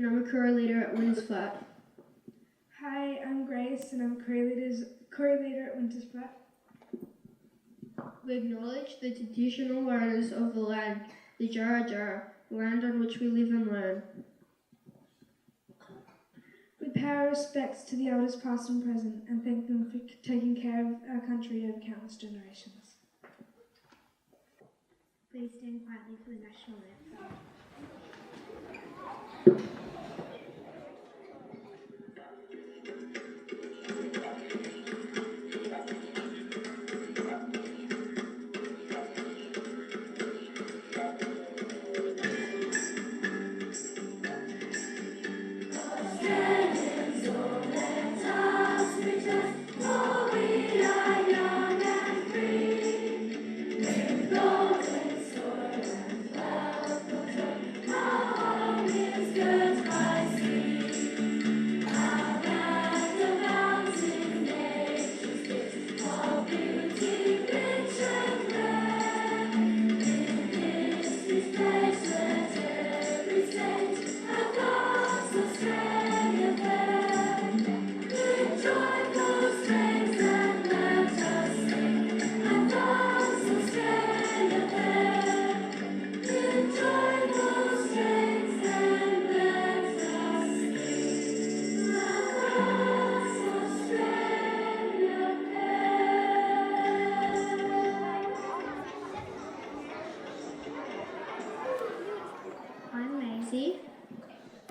and I'm a career leader at Winters Flat. Hi, I'm Grace, and I'm career leader at Winters Flat. We acknowledge the traditional owners of the land, the Jara Jara, the land on which we live and learn. We pay our respects to the elders past and present and thank them for taking care of our country over countless generations. Please stand quietly for the national anthem.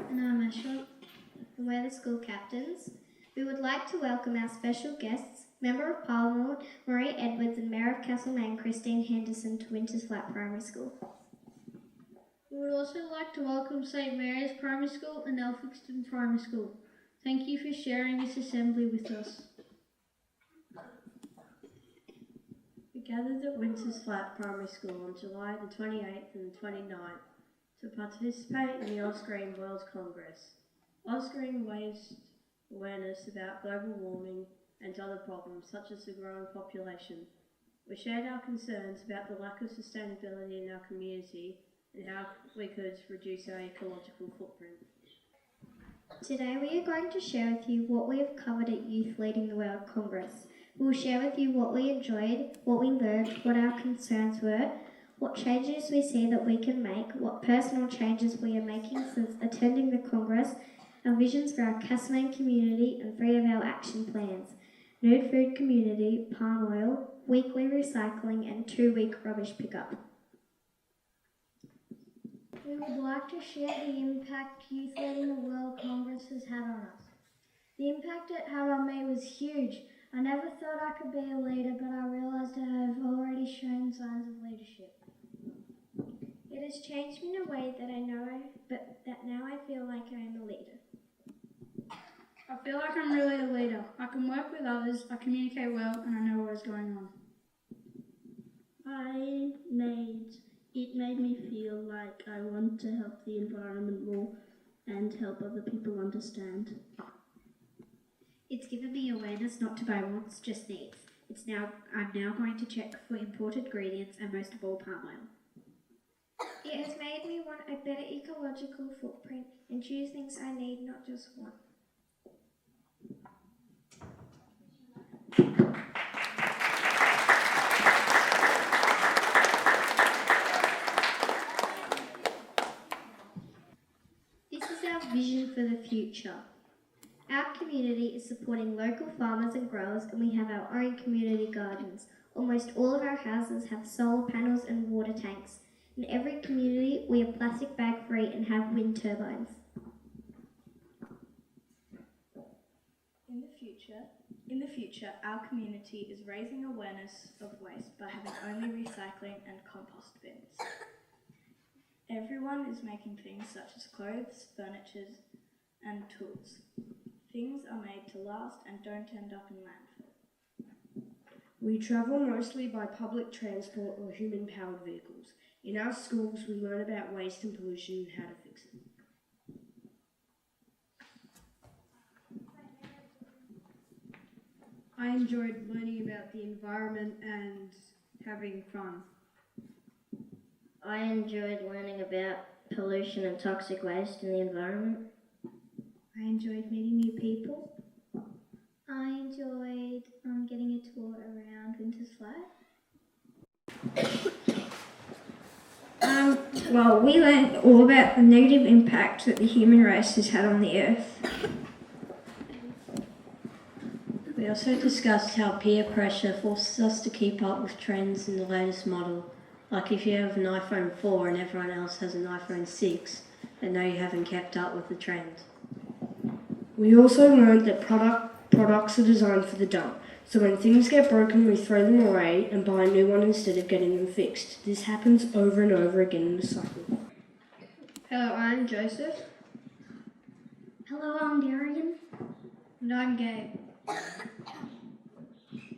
And I'm Ashley, and we're the school captains. We would like to welcome our special guests, Member of Parliament Marie Edwards and Mayor of Castlemaine Christine Henderson to Winters Flat Primary School. We would also like to welcome St Mary's Primary School and Elphinstone Primary School. Thank you for sharing this assembly with us. We gathered at Winters Flat Primary School on July the 28th and the 29th to participate in the Oz-Green World Congress. Oz-Green raised awareness about global warming and other problems such as the growing population. We shared our concerns about the lack of sustainability in our community and how we could reduce our ecological footprint. Today we are going to share with you what we have covered at Youth Leading the World Congress. We will share with you what we enjoyed, what we learned, what our concerns were, what changes we see that we can make, what personal changes we are making since attending the Congress, our visions for our Castlemaine community and 3 of our action plans: nude food community, palm oil, weekly recycling and 2-week rubbish pickup. We would like to share the impact Youth Leading the World Congress has had on us. The impact it had on me was huge. I never thought I could be a leader, but I realised I have already shown signs of leadership. It has changed me in a way that I know, but that now I feel like I am a leader. I feel like I'm really a leader. I can work with others, I communicate well, and I know what is going on. It made me feel like I want to help the environment more and help other people understand. It's given me awareness not to buy wants, just needs. I'm now going to check for imported ingredients and most of all palm oil. It has made me want a better ecological footprint and choose things I need, not just want. This is our vision for the future. Our community is supporting local farmers and growers, and we have our own community gardens. Almost all of our houses have solar panels and water tanks. In every community, we are plastic bag free and have wind turbines. In the future, our community is raising awareness of waste by having only recycling and compost bins. Everyone is making things such as clothes, furniture, and tools. Things are made to last and don't end up in landfill. We travel mostly by public transport or human-powered vehicles. In our schools, we learn about waste and pollution and how to fix it. I enjoyed learning about the environment and having fun. I enjoyed learning about pollution and toxic waste in the environment. I enjoyed meeting new people. I enjoyed getting a tour around Winter's Flat. Well, we learned all about the negative impact that the human race has had on the earth. We also discussed how peer pressure forces us to keep up with trends in the latest model. Like if you have an iPhone 4 and everyone else has an iPhone 6, then know you haven't kept up with the trend. We also learned that products are designed for the dump. So when things get broken, we throw them away and buy a new one instead of getting them fixed. This happens over and over again in the cycle. Hello, I'm Joseph. Hello, I'm Darian. And I'm Gabe.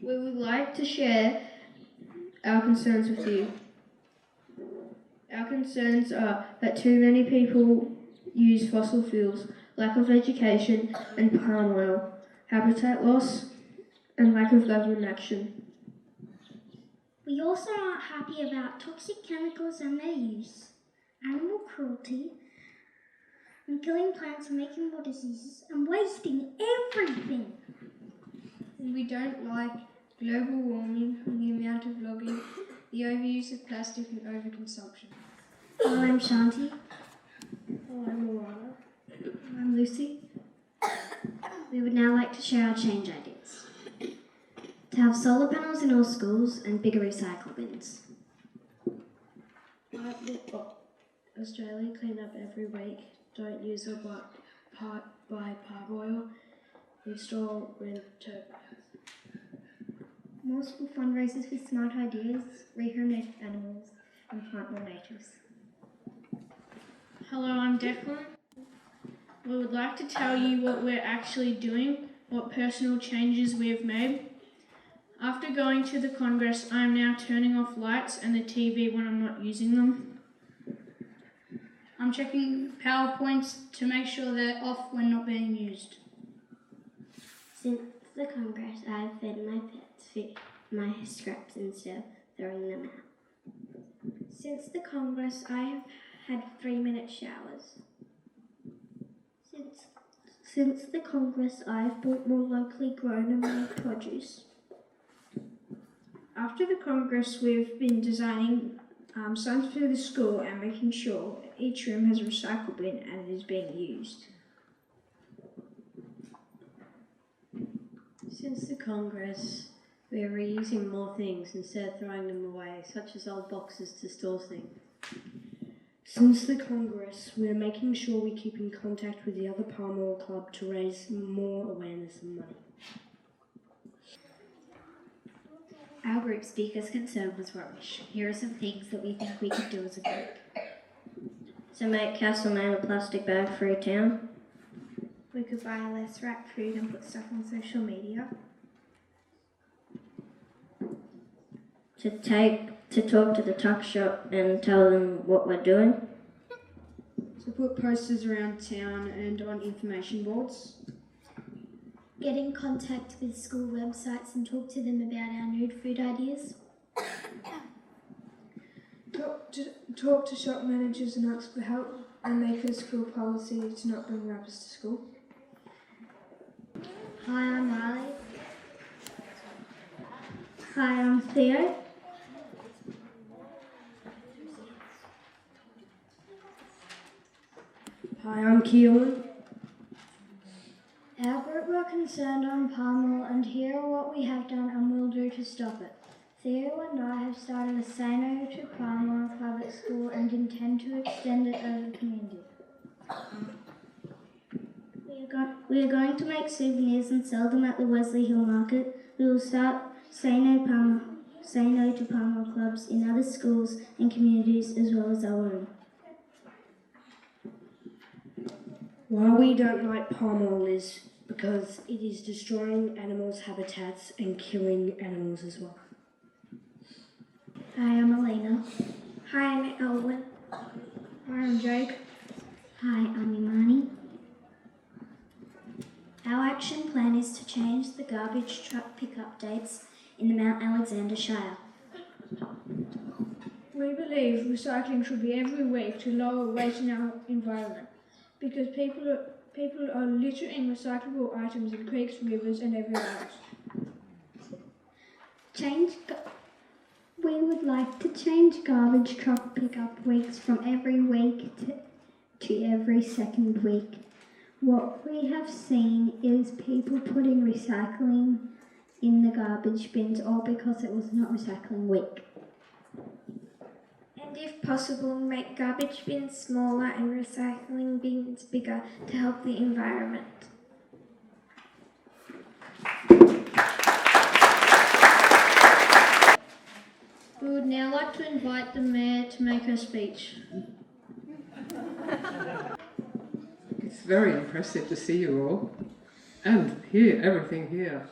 We would like to share our concerns with you. Our concerns are that too many people use fossil fuels, lack of education and palm oil, habitat loss, and lack of government action. We also aren't happy about toxic chemicals and their use, animal cruelty, and killing plants and making more diseases, and wasting everything. And we don't like global warming and the amount of logging, the overuse of plastic and overconsumption. Hello, I'm Shanti. Oh, I'm Alana. I'm Lucy. We would now like to share our change ideas. To have solar panels in all schools and bigger recycle bins. Australia clean up every week. Don't use or buy palm oil. Install wind turbines. More school fundraisers with smart ideas, rehome native animals, and plant more natives. Hello, I'm Declan. We would like to tell you what we're actually doing, what personal changes we have made. After going to the Congress, I am now turning off lights and the TV when I'm not using them. I'm checking PowerPoints to make sure they're off when not being used. Since the Congress, I have fed my pets my scraps instead of throwing them out. Since the Congress, I have had 3-minute showers. Since the Congress, I have bought more locally grown and made produce. After the Congress, we've been designing signs for the school and making sure each room has a recycle bin and it is being used. Since the Congress, we are reusing more things instead of throwing them away, such as old boxes to store things. Since the Congress, we are making sure we keep in contact with the other Palm Oil Club to raise more awareness and money. Our group speaker's concern was rubbish. Here are some things that we think we could do as a group. To make Castlemaine a plastic bag-free town. We could buy less wrapped food and put stuff on social media. To talk to the tuck shop and tell them what we're doing. To put posters around town and on information boards. Get in contact with school websites and talk to them about our new food ideas. Talk to shop managers and ask for help and make a school policy to not bring wrappers to school. Hi, I'm Riley. Hi, I'm Theo. Hi, I'm Keelan. Our group were concerned on palm oil, and here are what we have done and will do to stop it. Theo and I have started a Say No to Palm Oil Club at school and intend to extend it over the community. We are going to make souvenirs and sell them at the Wesley Hill Market. We will start Say No to Palm Oil clubs in other schools and communities as well as our own. Why we don't like palm oil is because it is destroying animals' habitats and killing animals as well. Hi, I'm Elena. Hi, I'm Elwin. Hi, I'm Jake. Hi, I'm Imani. Our action plan is to change the garbage truck pickup dates in the Mount Alexander Shire. We believe recycling should be every week to lower waste in our environment because People are littering recyclable items in creeks, rivers and everywhere else. We would like to change garbage truck pickup weeks from every week to every second week. What we have seen is people putting recycling in the garbage bins all because it was not recycling week. And if possible, make garbage bins smaller and recycling bins bigger to help the environment. We would now like to invite the Mayor to make her speech. It's very impressive to see you all and hear everything here.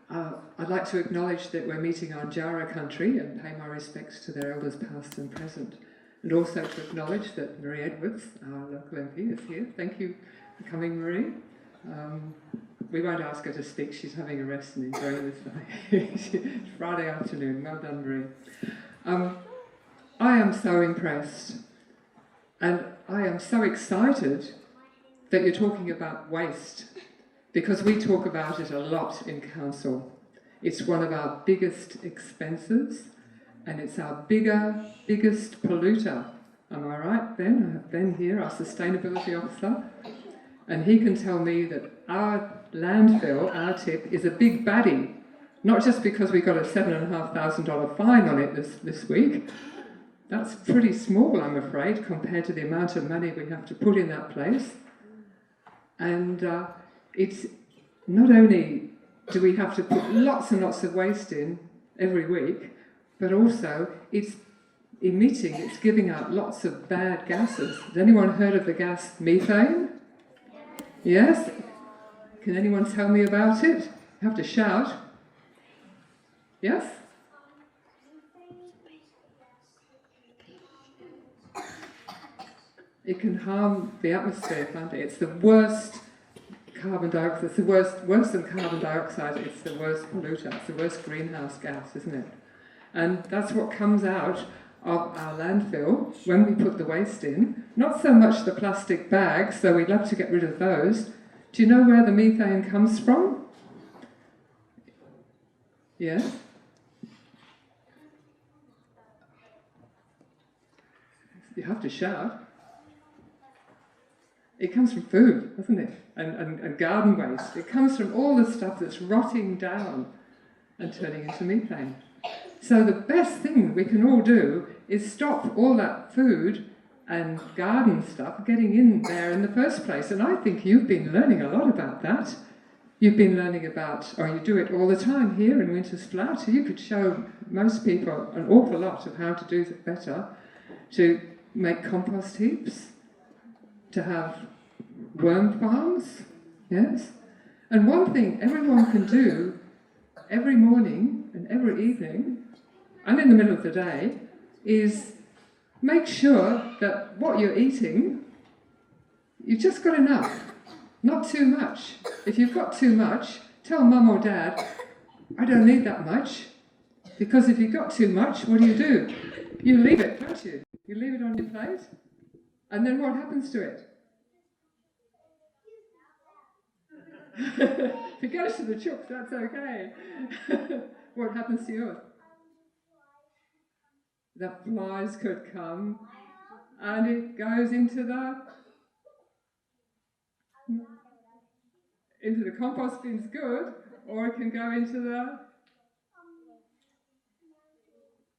I'd like to acknowledge that we're meeting on Jara country and pay my respects to their elders past and present, and also to acknowledge that Marie Edwards, our local MP, is here. Thank you for coming, Marie. We won't ask her to speak, she's having a rest and enjoying this day. Friday afternoon, well done, Marie. I am so impressed and I am so excited that you're talking about waste, because we talk about it a lot in council. It's one of our biggest expenses and it's our biggest polluter. Am I right, Ben? I have Ben here, our sustainability officer, and he can tell me that our landfill, our tip, is a big baddie, not just because we got a $7,500 fine on it this week. That's pretty small, I'm afraid, compared to the amount of money we have to put in that place. And it's not only do we have to put lots and lots of waste in every week, but also it's emitting, it's giving out lots of bad gases. Has anyone heard of the gas methane? Yes? Can anyone tell me about it? You have to shout. Yes? It can harm the atmosphere, can't it? It's the worst carbon dioxide, it's the worse than carbon dioxide, it's the worst polluter, it's the worst greenhouse gas, isn't it? And that's what comes out of our landfill when we put the waste in. Not so much the plastic bags, though we'd love to get rid of those. Do you know where the methane comes from? Yes? You have to shout. It comes from food, doesn't it? And garden waste. It comes from all the stuff that's rotting down and turning into methane. So the best thing we can all do is stop all that food and garden stuff getting in there in the first place. And I think you've been learning a lot about that. You've been learning about, or you do it all the time here in Winter's Flat. You could show most people an awful lot of how to do it better, to make compost heaps, to have worm farms, yes? And one thing everyone can do every morning and every evening, and in the middle of the day, is make sure that what you're eating, you've just got enough, not too much. If you've got too much, tell mum or dad, I don't need that much, because if you've got too much, what do? You leave it, don't you? You leave it on your plate, and then what happens to it? If it goes to the chooks, that's okay. What happens to yours? The flies could come, and it goes into the compost bin's good, or it can go into the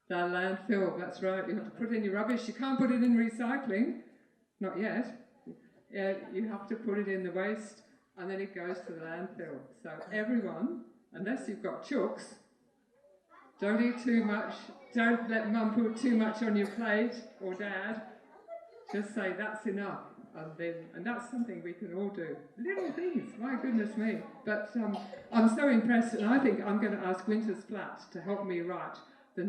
landfill. That's right. You have to put it in your rubbish. You can't put it in recycling, not yet. You have to put it in the waste, and then it goes to the landfill. So everyone, unless you've got chooks, don't eat too much. Don't let mum put too much on your plate, or dad. Just say that's enough, and that's something we can all do. Little things, my goodness me. But I'm so impressed, and I think I'm going to ask Winter's Flat to help me write the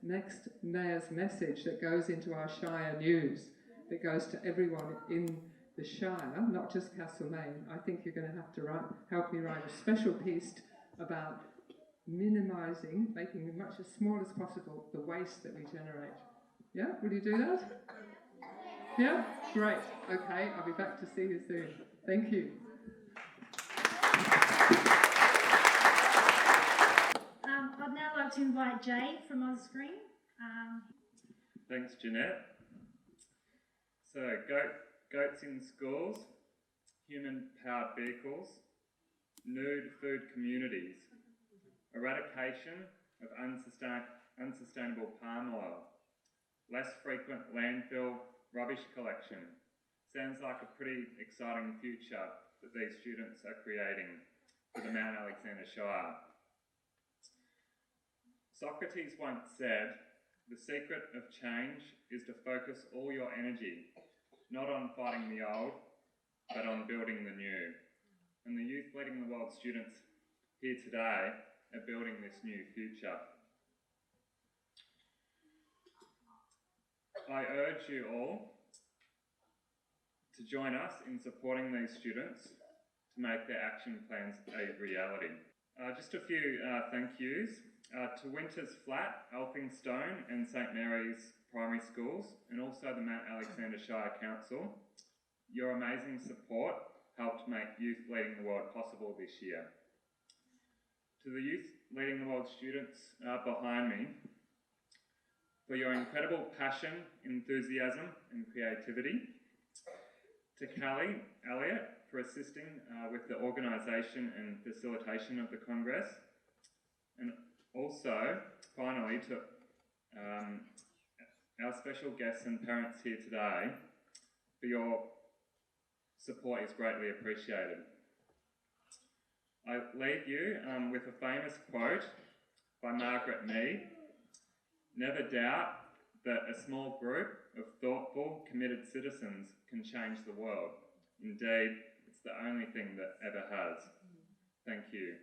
next Mayor's message that goes into our Shire news, that goes to everyone in the Shire, not just Castlemaine. I think you're going to have to help me write a special piece about minimising, making as much as small as possible the waste that we generate. Yeah? Will you do that? Yeah? Great. Okay, I'll be back to see you soon. Thank you. I'd now like to invite Jay from Ozscreen. Thanks, Jeanette. So, goats in schools, human-powered vehicles, nude food communities, eradication of unsustainable palm oil, less frequent landfill rubbish collection. Sounds like a pretty exciting future that these students are creating for the Mount Alexander Shire. Socrates once said, "The secret of change is to focus all your energy, not on fighting the old, but on building the new." And the Youth Leading the World students here today are building this new future. I urge you all to join us in supporting these students to make their action plans a reality. Just a few thank yous to Winters Flat, Elphinstone and St Mary's primary schools, and also the Mount Alexander Shire Council. Your amazing support helped make Youth Leading the World possible this year. To the Youth Leading the World students behind me, for your incredible passion, enthusiasm and creativity. To Callie Elliott for assisting with the organisation and facilitation of the Congress. And also, finally, to our special guests and parents here today, for your support is greatly appreciated. I leave you with a famous quote by Margaret Mead: "Never doubt that a small group of thoughtful, committed citizens can change the world. Indeed, it's the only thing that ever has." Thank you.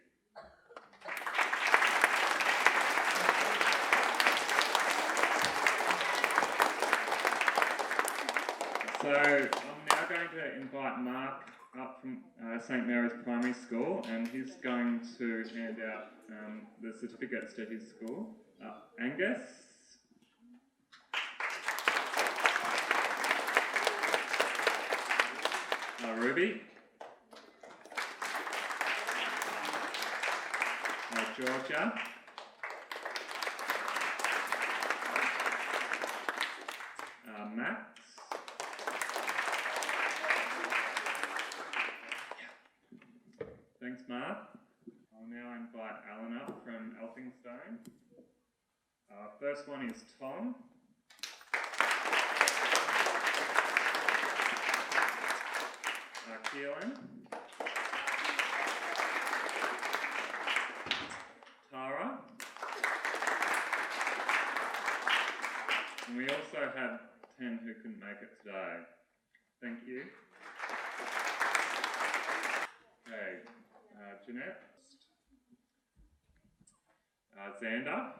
So I'm now going to invite Mark up from St Mary's Primary School, and he's going to hand out the certificates to his school. Angus. Ruby. Georgia. Max. Thanks, Mark. I'll now invite Alan up from Elphinstone. First one is Tom. Keelan. Tara. And we also had 10 who couldn't make it today. Thank you. Okay, Jeanette. Xander.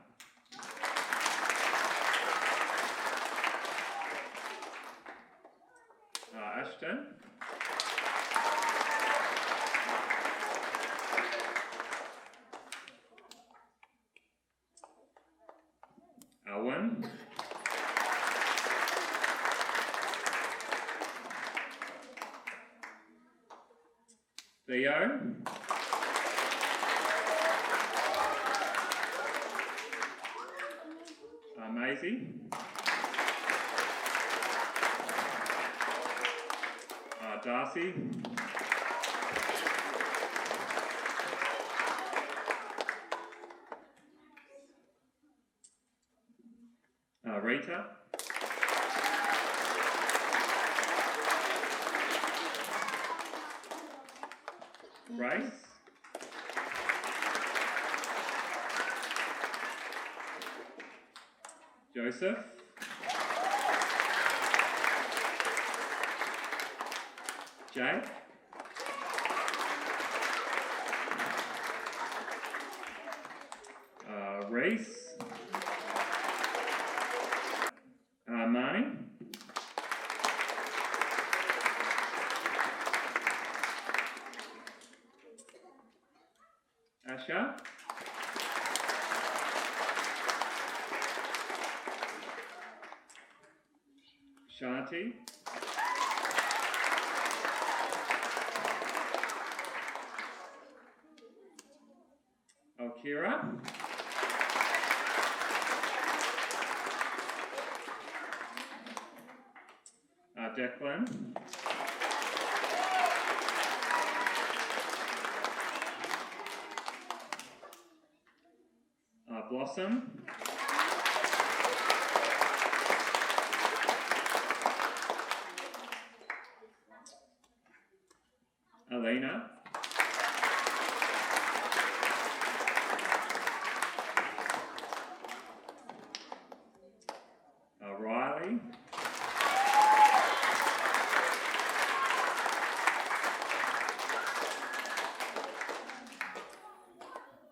Ashton. Owen. Theo. Maisie. Darcy. Rita. Grace. Joseph. Jay. Reese. Marnie. Asha. Shanti. Kira. Declan. Blossom. Alina. Riley.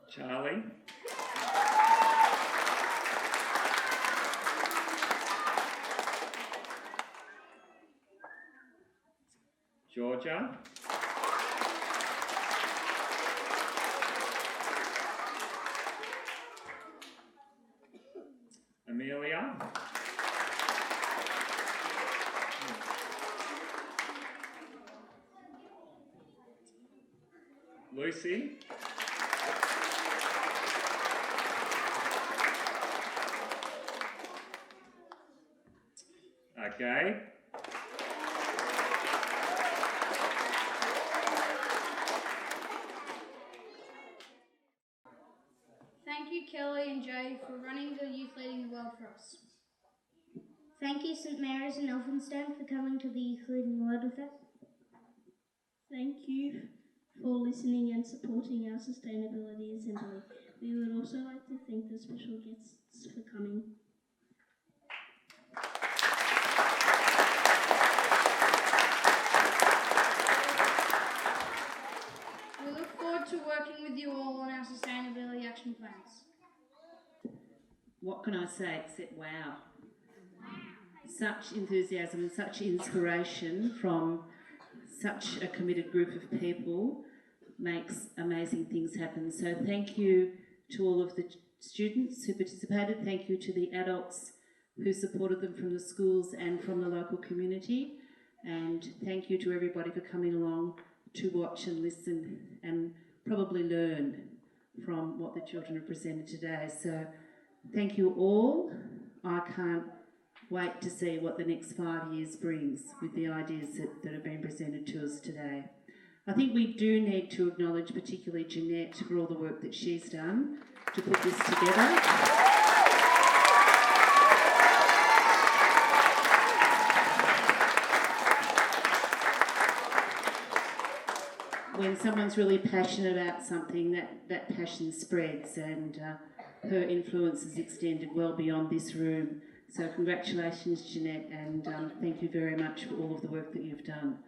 Charlie. Georgia. Amelia. Lucy. Gabe. Thank you, Kelly and Jay, for running the Youth Leading the World for us. Thank you, St Mary's in Elphinstone, for coming to the Youth Leading the World with us. Thank you for listening and supporting our Sustainability Assembly. We would also like to thank the special guests for coming. We look forward to working with you all on our sustainability action plans. What can I say except wow? Such enthusiasm and such inspiration from such a committed group of people makes amazing things happen. So thank you to all of the students who participated. Thank you to the adults who supported them from the schools and from the local community. And thank you to everybody for coming along to watch and listen and probably learn from what the children have presented today. So thank you all. I can't wait to see what the next 5 years brings with the ideas that have been presented to us today. I think we do need to acknowledge particularly Jeanette for all the work that she's done to put this together. When someone's really passionate about something, that passion spreads, and her influence is extended well beyond this room. So congratulations, Jeanette, and thank you very much for all of the work that you've done.